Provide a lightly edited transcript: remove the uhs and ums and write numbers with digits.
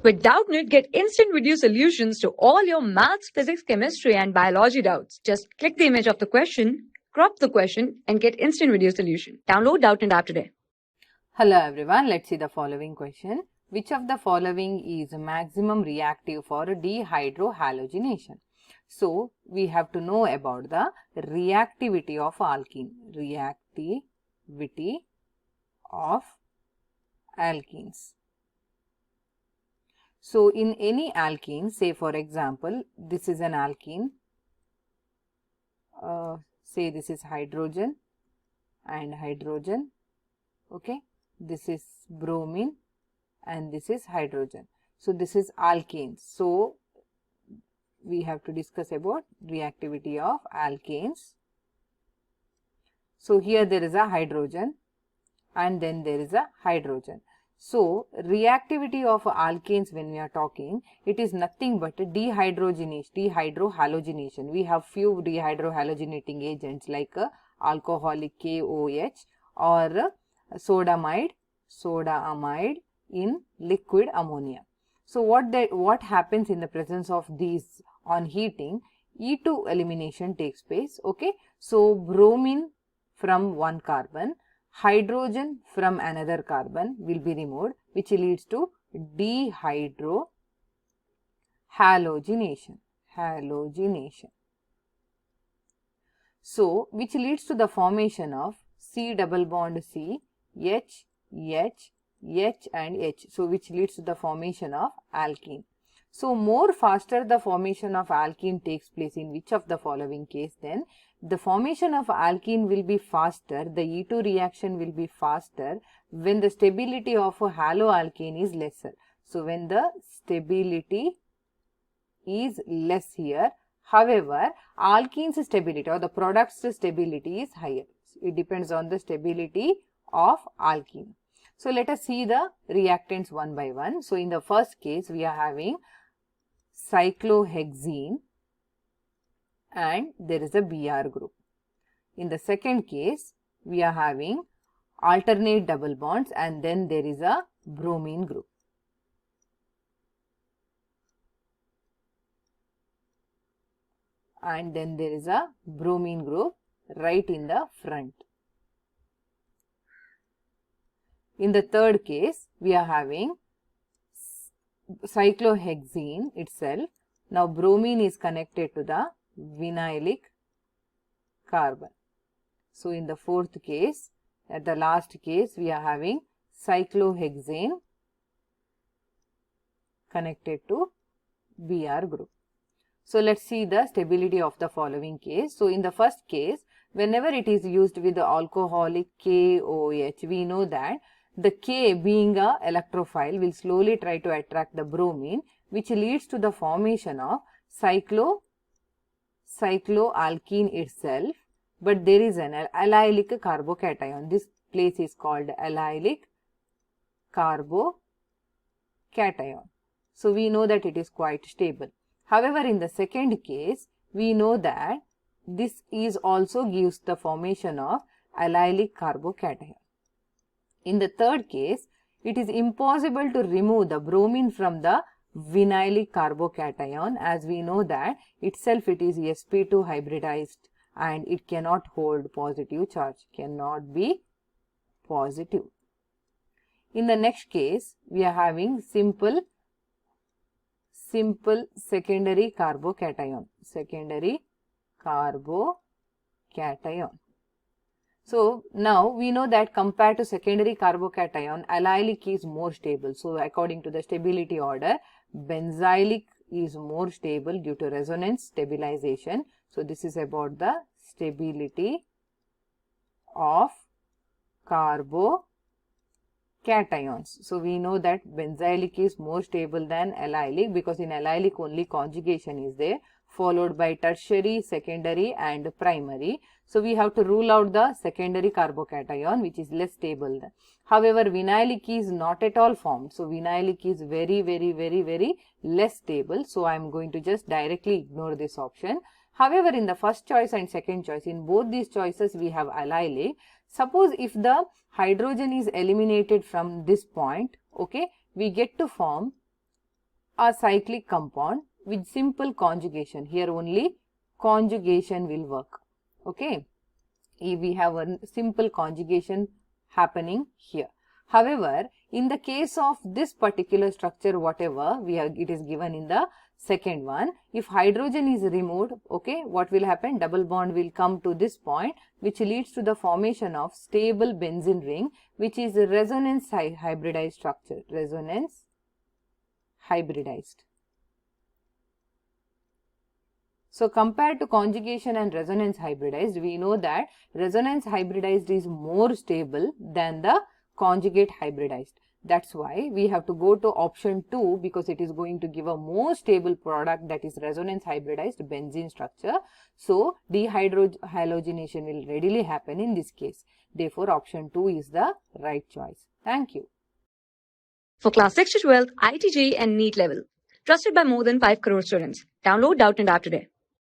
With Doubtnut, get instant video solutions to all your maths, physics, chemistry, and biology doubts. Just click the image of the question, crop the question, and get instant video solution. Download Doubtnut app today. Hello everyone, let's see the following question. Which of the following is maximum reactive for dehydrohalogenation? So, we have to know about the reactivity of alkene. Reactivity of alkenes. So, in any alkene, say for example, this is an alkene. Say this is hydrogen and hydrogen. Okay. This is bromine and this is hydrogen. So, this is alkanes. So, we have to discuss about reactivity of alkanes. So, here there is a hydrogen and then there is a hydrogen. So, reactivity of alkanes when we are talking, it is nothing but dehydrohalogenation. We have few dehydrohalogenating agents like alcoholic KOH or soda amide in liquid ammonia. So, what happens in the presence of these on heating? E2 elimination takes place. Okay. So, bromine from one carbon, hydrogen from another carbon will be removed, which leads to dehydrohalogenation. So, which leads to the formation of C double bond C, H, H, H and H. So, which leads to the formation of alkene. So, more faster the formation of alkene takes place in which of the following case then? The formation of alkene will be faster, the E2 reaction will be faster when the stability of a haloalkane is lesser. So, when the stability is less here, however, alkene's stability or the product's stability is higher. It depends on the stability of alkene. So, let us see the reactants one by one. So, in the first case, we are having cyclohexene and there is a Br group. In the second case, we are having alternate double bonds and then there is a bromine group. And then there is a bromine group right in the front. In the third case, we are having cyclohexene itself. Now, bromine is connected to the vinylic carbon. So, in the fourth case, at the last case, we are having cyclohexane connected to Br group. So, let us see the stability of the following case. So, in the first case, whenever it is used with the alcoholic KOH, we know that the K being a electrophile will slowly try to attract the bromine, which leads to the formation of cycloalkene itself, but there is an allylic carbocation. This place is called allylic carbocation. So, we know that it is quite stable. However, in the second case, we know that this is also gives the formation of allylic carbocation. In the third case, it is impossible to remove the bromine from the vinylic carbocation, as we know that itself it is sp2 hybridized and it cannot hold positive charge, cannot be positive. In the next case, we are having simple secondary carbocation. So, now we know that compared to secondary carbocation, allylic is more stable. So, according to the stability order, benzylic is more stable due to resonance stabilization. So, this is about the stability of carbocations. So, we know that benzylic is more stable than allylic because in allylic only conjugation is there, followed by tertiary, secondary and primary. So, we have to rule out the secondary carbocation which is less stable. However, vinylic is not at all formed. So, vinylic is very less stable. So, I am going to just directly ignore this option. However, in the first choice and second choice, in both these choices we have allylic. Suppose if the hydrogen is eliminated from this point, okay, we get to form a cyclic compound with simple conjugation. Here only conjugation will work. Okay, we have a simple conjugation happening here. However, in the case of this particular structure, whatever we have, it is given in the second one, if hydrogen is removed, okay, what will happen? Double bond will come to this point, which leads to the formation of stable benzene ring, which is a resonance hybridized structure. Resonance hybridized. So compared to conjugation and resonance hybridized, we know that resonance hybridized is more stable than the conjugate hybridized. That's why we have to go to option 2, because it is going to give a more stable product, that is resonance hybridized benzene structure. So dehydrogenation will readily happen in this case. Therefore, option 2 is the right choice. Thank you. For class 6 to 12, IIT JEE and NEET level. Trusted by more than 5 crore students. Download Doubtnut App today.